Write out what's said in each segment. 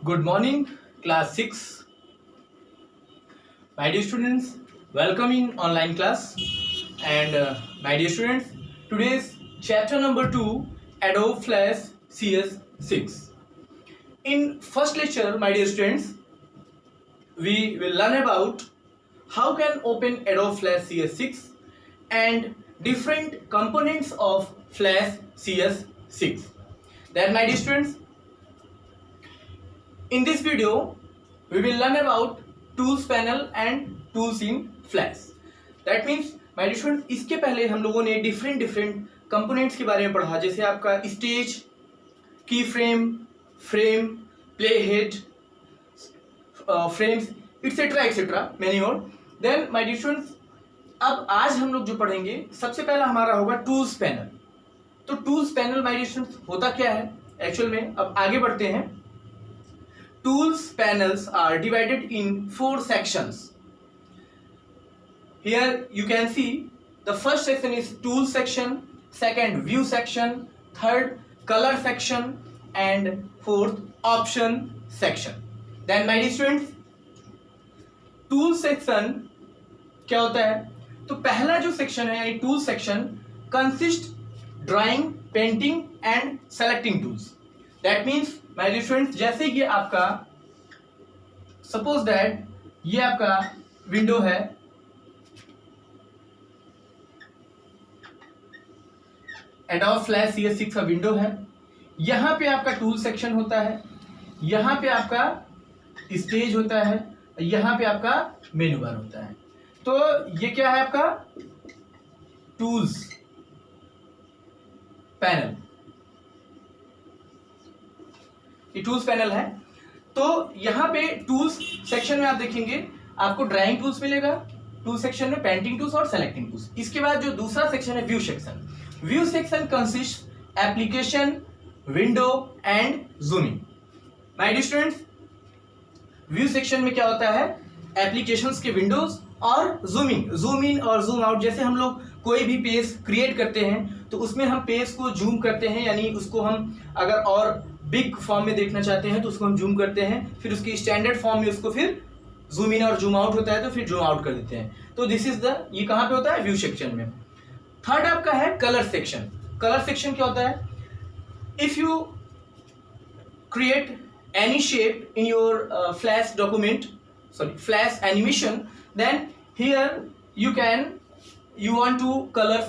Good morning, class 6. My dear students, welcome in online class. And my dear students, today's chapter number 2, Adobe Flash CS6. In first lecture, my dear students, we will learn about how can open Adobe Flash CS6 and different components of Flash CS6. Then my dear students, in this video, we will learn about tools panel and tools in Flash. That means, my dear students, इसके पहले हम लोगों ने different components के बारे में पढ़ा, जैसे आपका स्टेज, की frame, play head, frames, etcetera many और. देन माय डियर स्टूडेंट्स, अब आज हम लोग जो पढ़ेंगे, सबसे पहला हमारा होगा टूल्स पैनल. तो tools panel my dear students होता क्या है एक्चुअल में. अब आगे बढ़ते हैं. Tools panels are divided in 4 sections. Here you can see the first section is tool section, second view section, third color section and fourth option section. Then my dear students, tool section क्या होता है. तो पहला जो section है यानी tool section consist drawing, painting and selecting tools. That means my dear students, जैसे ये आपका सपोज दैट ये आपका विंडो है, एडोब फ्लैश CS6 का विंडो है. यहां पे आपका टूल सेक्शन होता है, यहां पे आपका स्टेज होता है, यहां पे आपका मेनू बार होता है. तो ये क्या है आपका टूल्स पैनल, ये टूल्स पैनल है. तो यहां पे टूल्स सेक्शन में आप देखेंगे आपको ड्राइंग टूल्स मिलेगा, टूल सेक्शन में पेंटिंग टूल्स और सेलेक्टिंग टूल्स. इसके बाद जो दूसरा सेक्शन है view section. View section consist application, window and zooming. My dear students, view section में क्या होता है, एप्लीकेशंस के विंडोज और जूम इन और जूम आउट. जैसे हम लोग कोई भी पेज क्रिएट करते हैं तो उसमें हम पेज को जूम करते हैं, यानी उसको हम अगर और बिग फॉर्म में देखना चाहते हैं तो उसको हम जूम करते हैं, फिर उसकी स्टैंडर्ड फॉर्म में उसको फिर जूम इन और जूम आउट होता है तो फिर जूम आउट कर देते हैं. तो दिस इज द, ये कहाँ पे होता है, व्यू सेक्शन में. थर्ड आपका है कलर सेक्शन. कलर सेक्शन क्या होता है, if you create any shape in your flash document, sorry flash animation, then here you want to color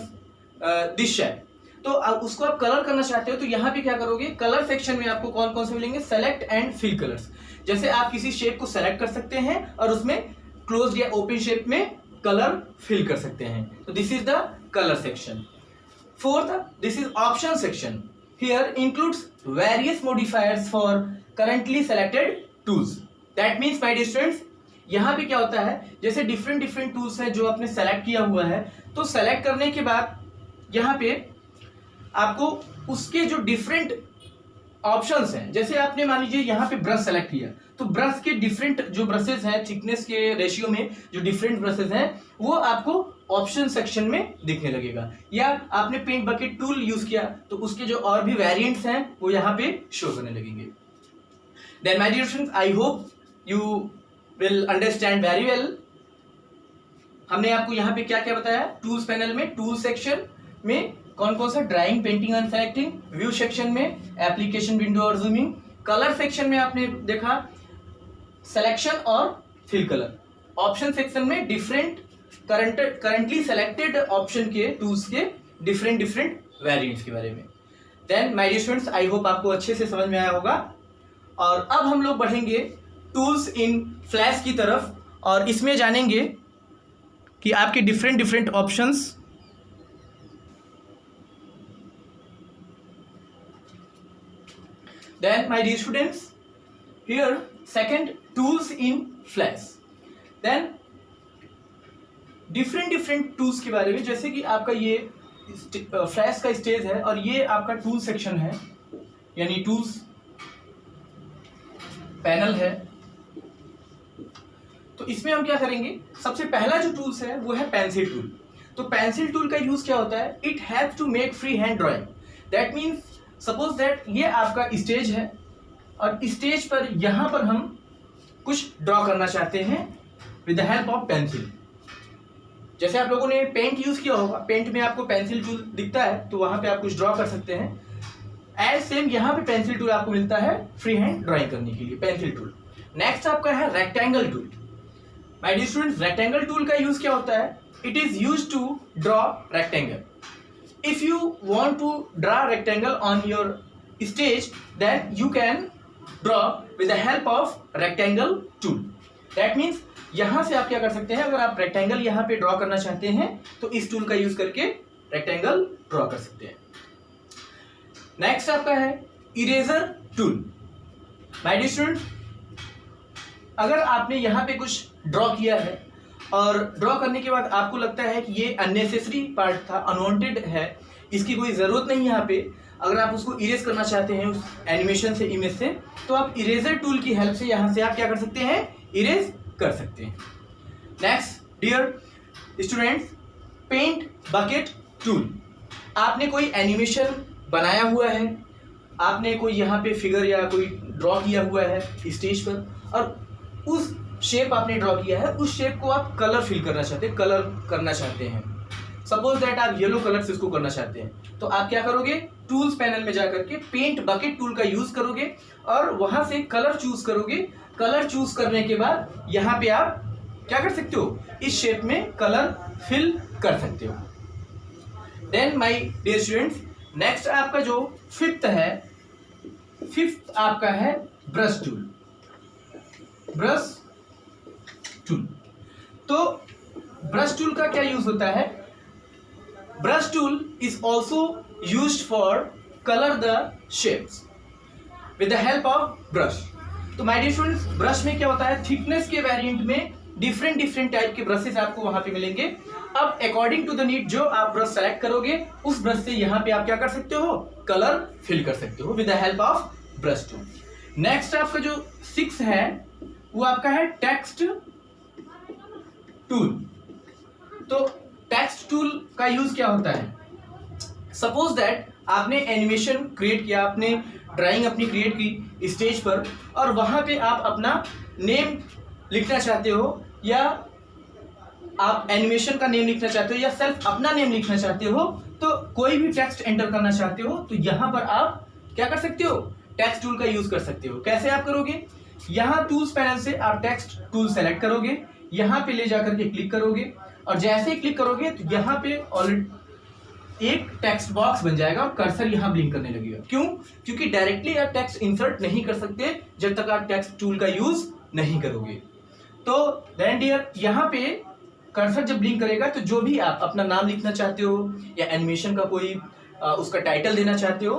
this shape. तो उसको आप कलर करना चाहते हो तो यहाँ पे क्या करोगे, कलर सेक्शन में आपको कौन कौन से मिलेंगे, सेलेक्ट एंड फिल कलर्स. जैसे आप किसी शेप को सेलेक्ट कर सकते हैं और उसमें क्लोज्ड या ओपन शेप में कलर फिल कर सकते हैं. तो this is the colour section. Fourth, this is option section. Here includes various modifiers for currently selected tools. That means my dear students, यहाँ पे क्या होता है, जैसे डिफरेंट टूल्स हैं जो आपने सेलेक्ट किया हुआ है, तो सेलेक्ट करने के बाद यहाँ पे आपको उसके जो डिफरेंट ऑप्शंस हैं, जैसे आपने मान लीजिए यहाँ पे ब्रश सेलेक्ट किया तो ब्रश के डिफरेंट जो ब्रशेस हैं, थिकनेस के रेशियो में जो डिफरेंट ब्रशेस हैं वो आपको ऑप्शन सेक्शन में दिखने लगेगा. या आपने पेंट बकेट टूल यूज किया तो उसके जो और भी वेरिएंट्स हैं वो यहाँ पे शो करने लगेंगे. Then my dear students, I hope you will understand very well. हमने आपको यहाँ पे क्या क्या बताया, टूल्स पैनल में टूल सेक्शन में कौन कौन सा, drawing, painting and selecting. View section में एप्लीकेशन, विंडो और जूमिंग. कलर सेक्शन में आपने देखा सिलेक्शन और फिल कलर. ऑप्शन सेक्शन में डिफरेंट करंटली सेलेक्टेड ऑप्शन के टूल्स के डिफरेंट वेरिएंट्स के बारे में. Then my dear students, I hope आपको अच्छे से समझ में आया होगा. और अब हम लोग बढ़ेंगे टूल्स इन फ्लैश की तरफ और इसमें जानेंगे कि आपके different options. Then my dear students, here second tools in flash. Then different tools के बारे में, जैसे कि आपका ये फ्लैश का स्टेज है और ये आपका टूल सेक्शन है यानी टूल्स पैनल है. तो इसमें हम क्या करेंगे, सबसे पहला जो टूल्स है वो है पेंसिल टूल. तो पेंसिल टूल का यूज क्या होता है, it have to make free hand drawing. That means suppose that ये आपका स्टेज है और स्टेज पर यहां पर हम कुछ ड्रॉ करना चाहते हैं with the help of pencil. जैसे आप लोगों ने पेंट यूज किया होगा, पेंट में आपको पेंसिल टूल दिखता है तो वहां पे आप कुछ ड्रॉ कर सकते हैं। एज सेम यहाँ पे पेंसिल टूल आपको मिलता है फ्री हैंड ड्राइंग करने के लिए, पेंसिल टूल। नेक्स्ट आपका है rectangle tool. My dear students, rectangle tool का यूज क्या होता है? It is use to draw rectangle. If you want to draw rectangle on your stage then you can draw with the help of rectangle tool. That means यहां से आप क्या कर सकते हैं, अगर आप रेक्टेंगल यहां पे ड्रॉ करना चाहते हैं तो इस टूल का यूज करके रेक्टेंगल ड्रॉ कर सकते हैं। नेक्स्ट आपका है eraser tool. My dear students, अगर आपने यहां पे कुछ ड्रॉ किया है और ड्रॉ करने के बाद आपको लगता है कि ये अननेसेसरी पार्ट था, अनवांटेड है, इसकी कोई ज़रूरत नहीं यहाँ पे, अगर आप उसको इरेज करना चाहते हैं उस एनिमेशन से, इमेज से, तो आप इरेजर टूल की हेल्प से यहाँ से आप क्या कर सकते हैं, इरेज कर सकते हैं। Next dear students, paint bucket tool. आपने कोई एनिमेशन बनाया हुआ है, आपने कोई यहाँ पे फिगर या कोई ड्रॉ किया हुआ है स्टेज पर, और उस शेप आपने ड्रॉ किया है, उस शेप को आप कलर फिल करना चाहते हैं, कलर करना चाहते हैं। सपोज दैट आप येलो कलर से इसको करना चाहते हैं, तो आप क्या करोगे, टूल्स पैनल में जाकर के पेंट बकेट टूल का यूज करोगे और वहां से कलर चूज करोगे। कलर चूज करने के बाद यहाँ पे आप क्या कर सकते हो, इस शेप में कलर फिल कर सकते हो। Then my dear students, next आपका जो फिफ्थ आपका है ब्रश टूल। ब्रश टूल, तो ब्रश टूल का क्या यूज होता है? Brush tool is also used for colour the shapes with the help of brush. तो माय डियर स्टूडेंट्स, ब्रश में क्या होता है, थिकनेस के वेरिएंट में डिफरेंट टाइप के ब्रशेस आपको वहां पे मिलेंगे। अब अकॉर्डिंग टू द नीड जो आप ब्रश सेलेक्ट करोगे, उस ब्रश से यहाँ पे आप क्या कर सकते हो, कलर फिल कर सकते हो with the help of brush tool. Next आपका जो 6 है वो आपका है टेक्स्ट टूल। तो टेक्स्ट टूल का यूज क्या होता है? सपोज दैट आपने एनिमेशन क्रिएट किया, आपने ड्राइंग अपनी क्रिएट की स्टेज पर, और वहां पे आप अपना नेम लिखना चाहते हो, या आप एनिमेशन का नेम लिखना चाहते हो, या सेल्फ अपना नेम लिखना चाहते हो, तो कोई भी टेक्स्ट एंटर करना चाहते हो, तो यहां पर आप क्या कर सकते हो, टेक्स्ट टूल का यूज कर सकते हो। कैसे आप करोगे, यहाँ टूल्स पैनल से आप टेक्स्ट टूल सेलेक्ट करोगे, यहाँ पे ले जाकर के क्लिक करोगे, और जैसे ही क्लिक करोगे तो यहाँ पे ऑलरेडी एक टेक्स्ट बॉक्स बन जाएगा और कर्सर यहाँ ब्लिंक करने लगेगा। क्यों? क्योंकि डायरेक्टली आप टेक्स्ट इंसर्ट नहीं कर सकते जब तक आप टेक्स्ट टूल का यूज नहीं करोगे। तो देन डियर, यहाँ पे कर्सर जब ब्लिंक करेगा तो जो भी आप अपना नाम लिखना चाहते हो या एनिमेशन का कोई उसका टाइटल देना चाहते हो,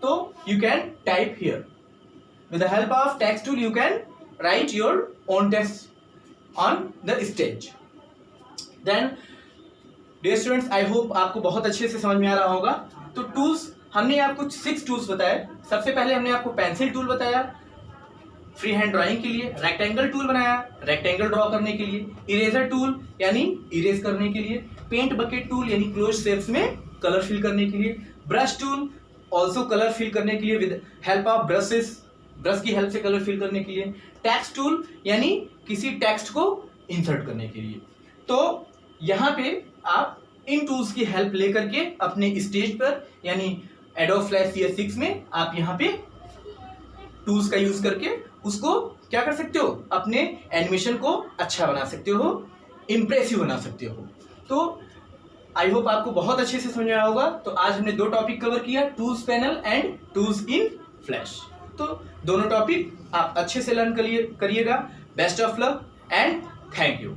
तो you can type here with the help of text tool you can write your own text on the stage. Then dear students, I hope आपको बहुत अच्छे से समझ में आ रहा होगा। तो टूल्स हमने आपको 6 टूल्स बताए। सबसे पहले हमने आपको पेंसिल टूल बताया फ्री हैंड ड्राइंग के लिए, रेक्टेंगल टूल बनाया रेक्टेंगल ड्रॉ करने के लिए, इरेजर टूल यानी इरेज करने के लिए, पेंट बकेट टूल यानी क्लोज शेप्स में कलर फिल करने के लिए, brush tool also colour fill करने के लिए with help of brushes, brush की हेल्प से कलर फिल करने के लिए, टेक्स्ट टूल यानी किसी टेक्स्ट को इंसर्ट करने के लिए। तो यहाँ पे आप इन टूल्स की हेल्प लेकर के अपने स्टेज पर यानी एडोब फ्लैश CS6 में आप यहाँ पे टूल्स का यूज करके उसको क्या कर सकते हो, अपने एनिमेशन को अच्छा बना सकते हो, इंप्रेसिव बना सकते हो। तो आई होप आपको बहुत अच्छे से समझ में आया होगा। तो आज हमने 2 टॉपिक कवर किया, tools panel and tools in flash. तो दोनों टॉपिक आप अच्छे से लर्न करिएगा। Best of luck and thank you.